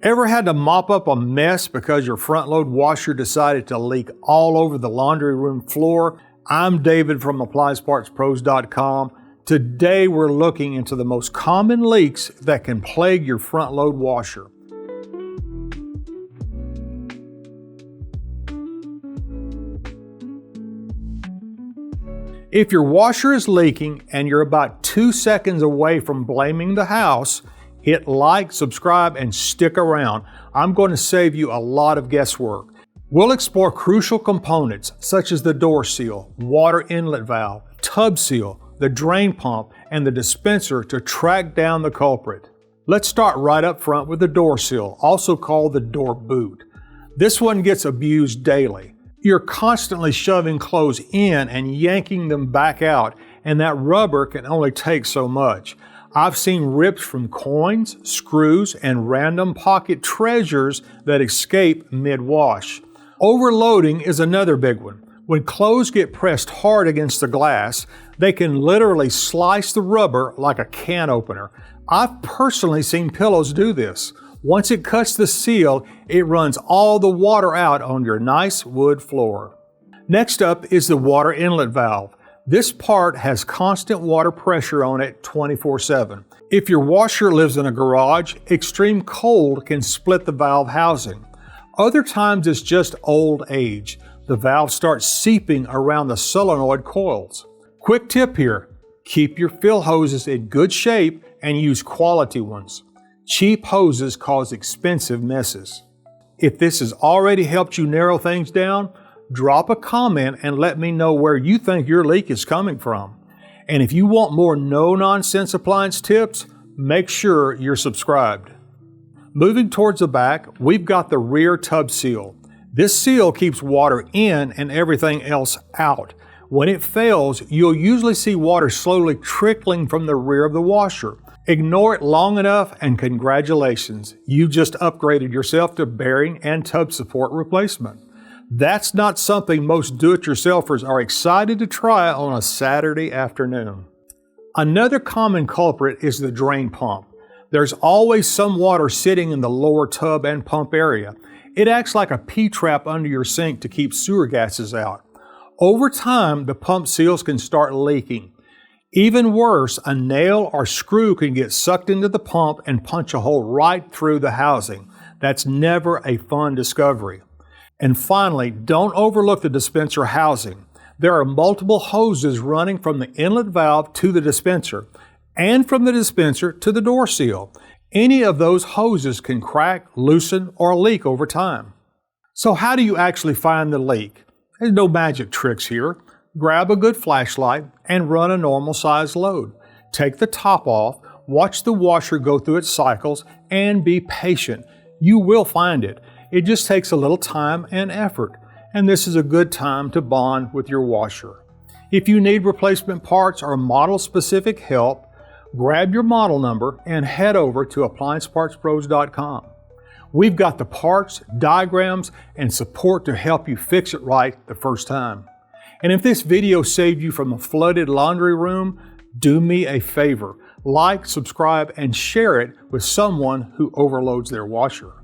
Ever had to mop up a mess because your front load washer decided to leak all over the laundry room floor? I'm David from AppliancePartsPros.com. Today we're looking into the most common leaks that can plague your front load washer. If your washer is leaking and you're about 2 seconds away from blaming the house, hit like, subscribe, and stick around. I'm going to save you a lot of guesswork. We'll explore crucial components such as the door seal, water inlet valve, tub seal, the drain pump, and the dispenser to track down the culprit. Let's start right up front with the door seal, also called the door boot. This one gets abused daily. You're constantly shoving clothes in and yanking them back out, and that rubber can only take so much. I've seen rips from coins, screws, and random pocket treasures that escape mid-wash. Overloading is another big one. When clothes get pressed hard against the glass, they can literally slice the rubber like a can opener. I've personally seen pillows do this. Once it cuts the seal, it runs all the water out on your nice wood floor. Next up is the water inlet valve. This part has constant water pressure on it 24/7. If your washer lives in a garage, extreme cold can split the valve housing. Other times it's just old age. The valve starts seeping around the solenoid coils. Quick tip here, keep your fill hoses in good shape and use quality ones. Cheap hoses cause expensive messes. If this has already helped you narrow things down, drop a comment and let me know where you think your leak is coming from. And if you want more no-nonsense appliance tips, make sure you're subscribed. Moving towards the back, we've got the rear tub seal. This seal keeps water in and everything else out. When it fails, you'll usually see water slowly trickling from the rear of the washer. Ignore it long enough and congratulations, you just upgraded yourself to bearing and tub support replacement. That's not something most do-it-yourselfers are excited to try on a Saturday afternoon. Another common culprit is the drain pump. There's always some water sitting in the lower tub and pump area. It acts like a P-trap under your sink to keep sewer gases out. Over time, the pump seals can start leaking. Even worse, a nail or screw can get sucked into the pump and punch a hole right through the housing. That's never a fun discovery. And finally, don't overlook the dispenser housing. There are multiple hoses running from the inlet valve to the dispenser and from the dispenser to the door seal. Any of those hoses can crack, loosen, or leak over time. So how do you actually find the leak? There's no magic tricks here. Grab a good flashlight and run a normal size load. Take the top off, watch the washer go through its cycles, and be patient. You will find it. It just takes a little time and effort, and this is a good time to bond with your washer. If you need replacement parts or model-specific help, grab your model number and head over to AppliancePartsPros.com. We've got the parts, diagrams, and support to help you fix it right the first time. And if this video saved you from a flooded laundry room, do me a favor. Like, subscribe, and share it with someone who overloads their washer.